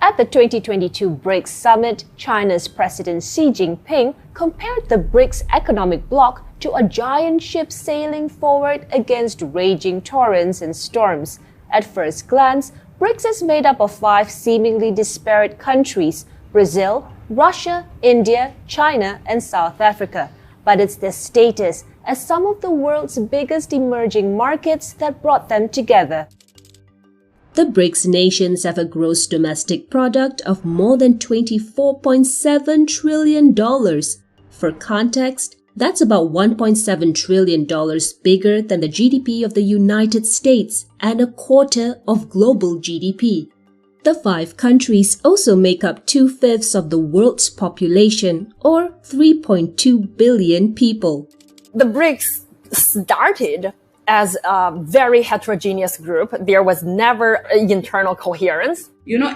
At the 2022 BRICS summit, China's President Xi Jinping compared the BRICS economic bloc to a giant ship sailing forward against raging torrents and storms. At first glance, BRICS is made up of 5 seemingly disparate countries: Brazil, Russia, India, China, and South Africa. But it's their status as some of the world's biggest emerging markets that brought them together. The BRICS nations have a gross domestic product of more than $24.7 trillion. For context, that's about $1.7 trillion bigger than the GDP of the United States and a quarter of global GDP. The 5 countries also make up 2/5 of the world's population, or 3.2 billion people. The BRICS started as a very heterogeneous group. There was never internal coherence.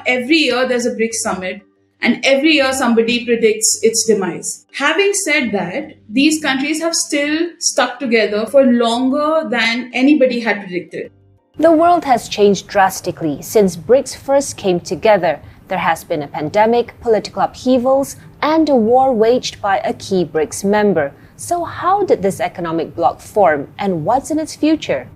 Every year there's a BRICS summit, and every year somebody predicts its demise. Having said that, these countries have still stuck together for longer than anybody had predicted. The world has changed drastically since BRICS first came together. There has been a pandemic, political upheavals, and a war waged by a key BRICS member. So how did this economic bloc form, and what's in its future?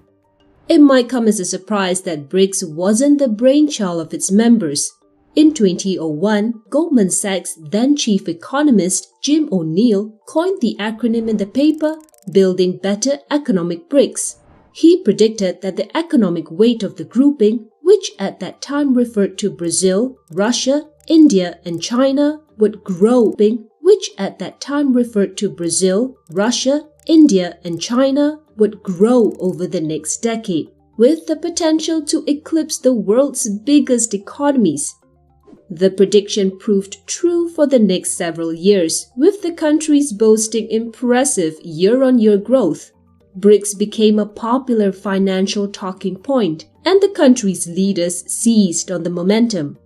It might come as a surprise that BRICS wasn't the brainchild of its members. In 2001, Goldman Sachs' then chief economist Jim O'Neill coined the acronym in the paper Building Better Economic BRICS. He predicted that the economic weight of the grouping, which at that time referred to Brazil, Russia, India, and China, would grow, which at that time referred to Brazil, Russia, India, and China, would grow over the next decade, with the potential to eclipse the world's biggest economies. The prediction proved true for the next several years, with the countries boasting impressive year-on-year growth. BRICS became a popular financial talking point, and the countries' leaders seized on the momentum.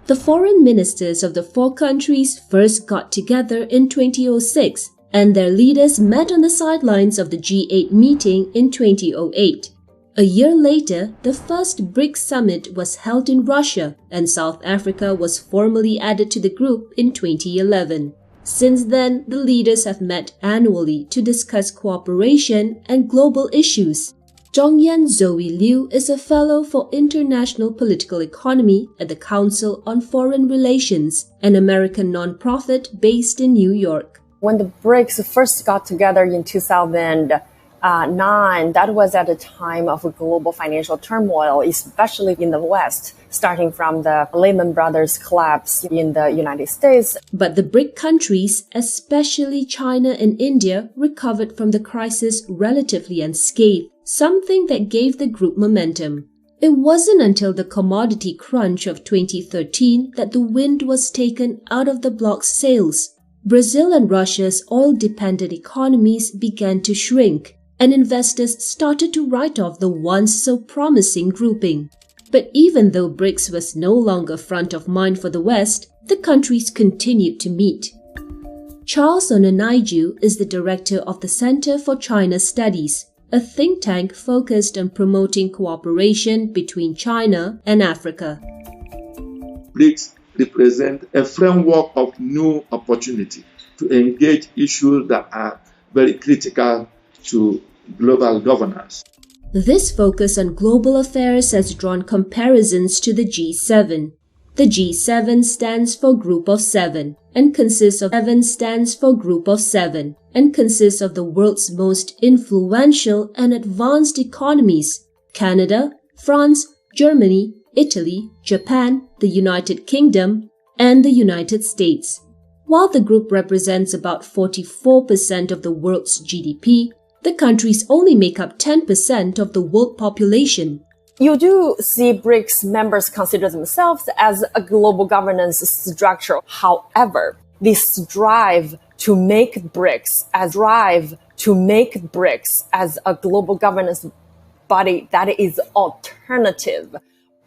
The foreign ministers of the 4 countries first got together in 2006, and their leaders met on the sidelines of the G8 meeting in 2008. A year later, the first BRICS summit was held in Russia, and South Africa was formally added to the group in 2011. Since then, the leaders have met annually to discuss cooperation and global issues. Zhongyan Zoe Liu is a fellow for international political economy at the Council on Foreign Relations, an American nonprofit based in New York. When the BRICS first got together in 2009, that was at a time of global financial turmoil, especially in the West, starting from the Lehman Brothers collapse in the United States. But the BRIC countries, especially China and India, recovered from the crisis relatively unscathed, something that gave the group momentum. It wasn't until the commodity crunch of 2013 that the wind was taken out of the bloc's sails. Brazil and Russia's oil-dependent economies began to shrink, and investors started to write off the once so promising grouping. But even though BRICS was no longer front of mind for the West, the countries continued to meet. Charles Onanaiju is the director of the Center for China Studies, a think tank focused on promoting cooperation between China and Africa. BRICS represent a framework of new opportunity to engage issues that are very critical to global governance. This focus on global affairs has drawn comparisons to the G7. The G7 stands for Group of Seven and consists of the world's most influential and advanced economies: Canada, France, Germany, Italy, Japan, the United Kingdom, and the United States. While the group represents about 44% of the world's GDP, the countries only make up 10% of the world population. You do see BRICS members consider themselves as a global governance structure. However, this drive to make BRICS as a global governance body that is alternative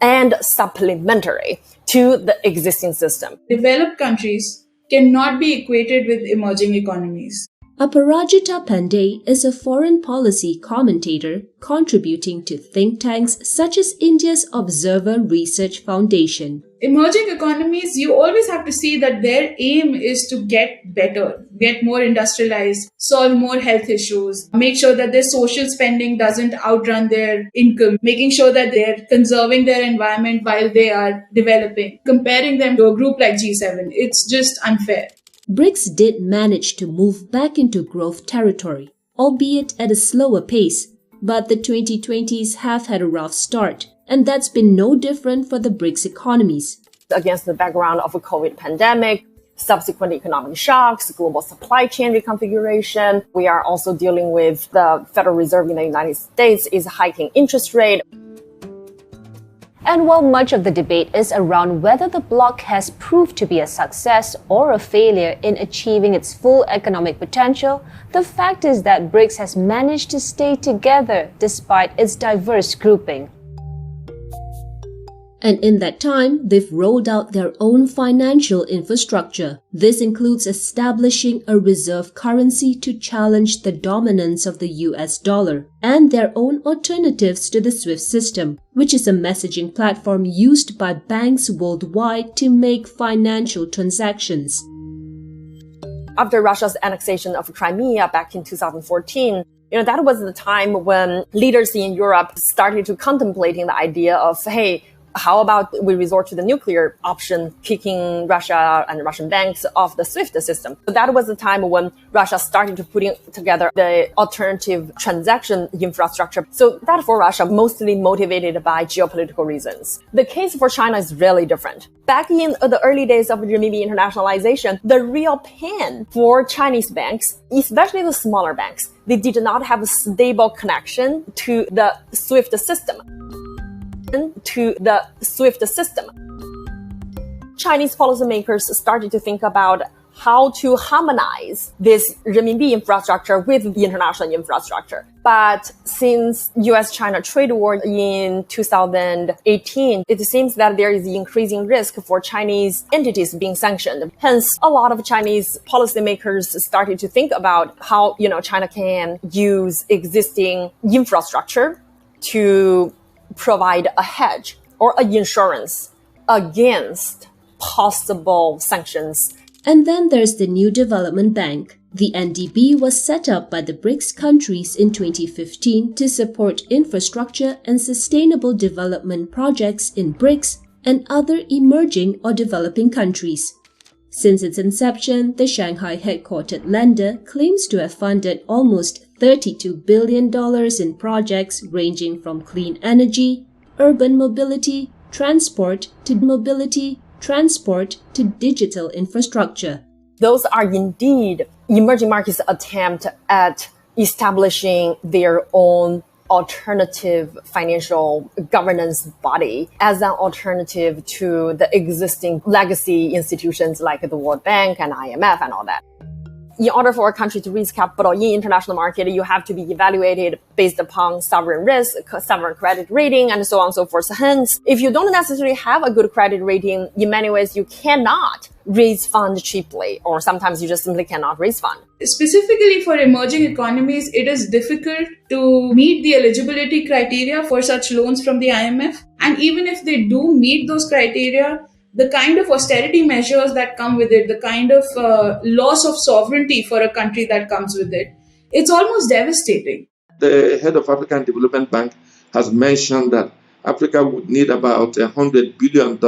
and supplementary to the existing system. Developed countries cannot be equated with emerging economies. Aparajita Pandey is a foreign policy commentator contributing to think tanks such as India's Observer Research Foundation. Emerging economies, you always have to see that their aim is to get better, get more industrialized, solve more health issues, make sure that their social spending doesn't outrun their income, making sure that they're conserving their environment while they are developing. Comparing them to a group like G7, it's just unfair. BRICS did manage to move back into growth territory, albeit at a slower pace, but the 2020s have had a rough start, and that's been no different for the BRICS economies. Against the background of a COVID pandemic, subsequent economic shocks, global supply chain reconfiguration, we are also dealing with the Federal Reserve in the United States is hiking interest rate. And while much of the debate is around whether the bloc has proved to be a success or a failure in achieving its full economic potential, the fact is that BRICS has managed to stay together despite its diverse grouping. And in that time, they've rolled out their own financial infrastructure. This includes establishing a reserve currency to challenge the dominance of the US dollar, and their own alternatives to the SWIFT system, which is a messaging platform used by banks worldwide to make financial transactions. After Russia's annexation of Crimea back in 2014, that was the time when leaders in Europe started to contemplating the idea of, hey, how about we resort to the nuclear option, kicking Russia and Russian banks off the SWIFT system? So that was the time when Russia started to putting together the alternative transaction infrastructure. So that for Russia, mostly motivated by geopolitical reasons. The case for China is really different. Back in the early days of renminbi internationalization, the real pain for Chinese banks, especially the smaller banks, they did not have a stable connection to the SWIFT system. Chinese policymakers started to think about how to harmonize this renminbi infrastructure with the international infrastructure. But since US-China trade war in 2018, it seems that there is the increasing risk for Chinese entities being sanctioned. Hence, a lot of Chinese policymakers started to think about how, China can use existing infrastructure to provide a hedge or an insurance against possible sanctions. And then there's the New Development Bank. The NDB was set up by the BRICS countries in 2015 to support infrastructure and sustainable development projects in BRICS and other emerging or developing countries. Since its inception, the Shanghai-headquartered lender claims to have funded almost $32 billion in projects ranging from clean energy, urban mobility, transport to digital infrastructure. Those are indeed emerging markets' attempt at establishing their own alternative financial governance body as an alternative to the existing legacy institutions like the World Bank and IMF and all that. In order for a country to raise capital in international market, you have to be evaluated based upon sovereign risk, sovereign credit rating, and so on and so forth. Hence, if you don't necessarily have a good credit rating, in many ways, you cannot raise funds cheaply, or sometimes you just simply cannot raise funds. Specifically for emerging economies, it is difficult to meet the eligibility criteria for such loans from the IMF. And even if they do meet those criteria, the kind of austerity measures that come with it, the kind of loss of sovereignty for a country that comes with it, it's almost devastating. The head of African Development Bank has mentioned that Africa would need about $100 billion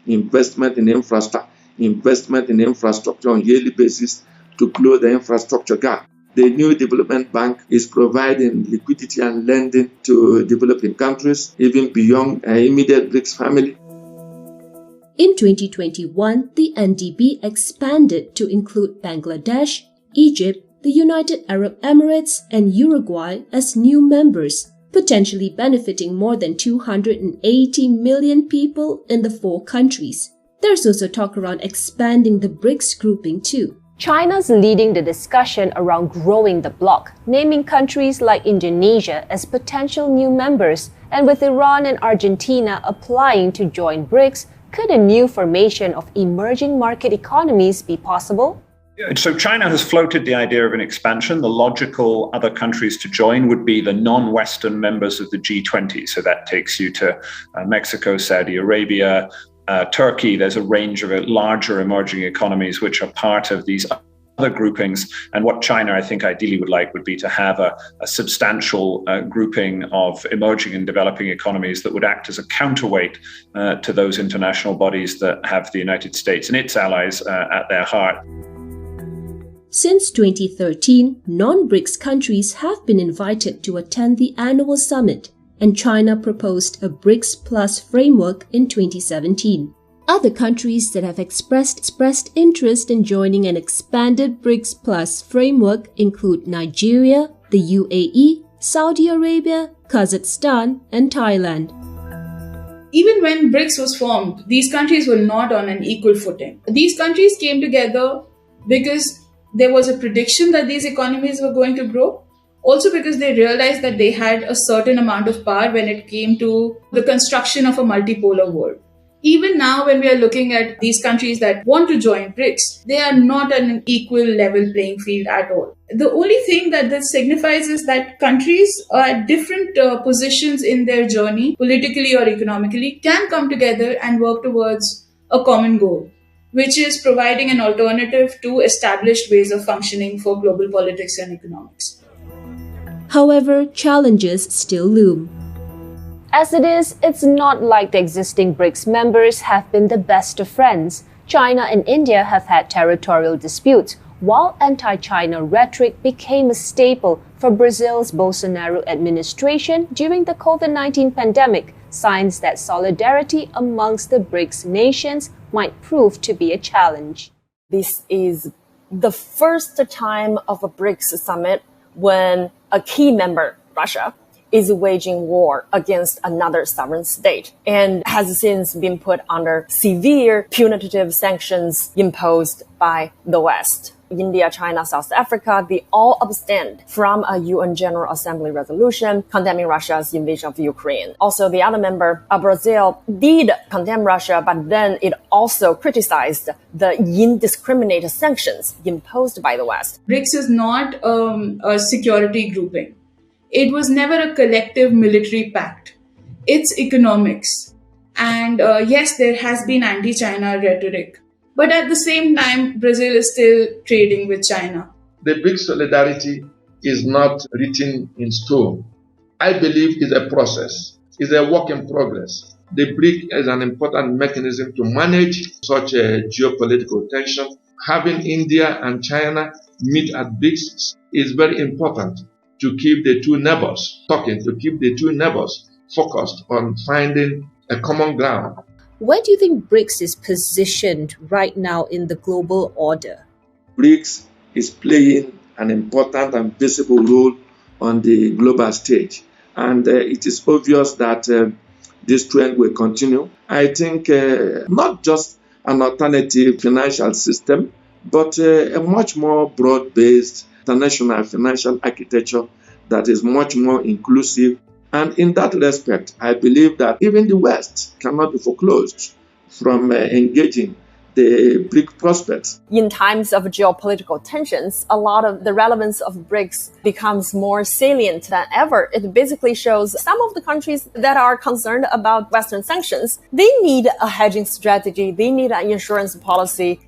investment in infrastructure on a yearly basis to close the infrastructure gap. The new development bank is providing liquidity and lending to developing countries, even beyond immediate BRICS family. In 2021, the NDB expanded to include Bangladesh, Egypt, the United Arab Emirates, and Uruguay as new members, potentially benefiting more than 280 million people in the 4 countries. There's also talk around expanding the BRICS grouping too. China's leading the discussion around growing the bloc, naming countries like Indonesia as potential new members, and with Iran and Argentina applying to join BRICS, could a new formation of emerging market economies be possible? So China has floated the idea of an expansion. The logical other countries to join would be the non-Western members of the G20. So that takes you to Mexico, Saudi Arabia, Turkey. There's a range of larger emerging economies which are part of these other groupings. And what China, I think, ideally would like would be to have a substantial grouping of emerging and developing economies that would act as a counterweight to those international bodies that have the United States and its allies at their heart. Since 2013, non-BRICS countries have been invited to attend the annual summit, and China proposed a BRICS Plus framework in 2017. Other countries that have expressed interest in joining an expanded BRICS Plus framework include Nigeria, the UAE, Saudi Arabia, Kazakhstan, and Thailand. Even when BRICS was formed, these countries were not on an equal footing. These countries came together because there was a prediction that these economies were going to grow. Also because they realized that they had a certain amount of power when it came to the construction of a multipolar world. Even now, when we are looking at these countries that want to join BRICS, they are not on an equal level playing field at all. The only thing that this signifies is that countries are at different positions in their journey, politically or economically, can come together and work towards a common goal, which is providing an alternative to established ways of functioning for global politics and economics. However, challenges still loom. As it is, it's not like the existing BRICS members have been the best of friends. China and India have had territorial disputes, while anti-China rhetoric became a staple for Brazil's Bolsonaro administration during the COVID-19 pandemic, signs that solidarity amongst the BRICS nations might prove to be a challenge. This is the first time of a BRICS summit when a key member, Russia, is waging war against another sovereign state and has since been put under severe punitive sanctions imposed by the West. India, China, South Africa, they all abstained from a UN General Assembly resolution condemning Russia's invasion of Ukraine. Also, the other member, Brazil, did condemn Russia, but then it also criticized the indiscriminate sanctions imposed by the West. BRICS is not a security grouping. It was never a collective military pact. It's economics. And yes, there has been anti-China rhetoric. But at the same time, Brazil is still trading with China. The BRICS solidarity is not written in stone. I believe it's a process. It's a work in progress. The BRIC is an important mechanism to manage such a geopolitical tension. Having India and China meet at BRICS is very important to keep the two neighbors talking, to keep the two neighbors focused on finding a common ground. Where do you think BRICS is positioned right now in the global order? BRICS is playing an important and visible role on the global stage. And it is obvious that this trend will continue. I think not just an alternative financial system, but a much more broad-based international financial architecture that is much more inclusive. And in that respect, I believe that even the West cannot be foreclosed from engaging the BRIC prospects. In times of geopolitical tensions, a lot of the relevance of BRICS becomes more salient than ever. It basically shows some of the countries that are concerned about Western sanctions, they need a hedging strategy, they need an insurance policy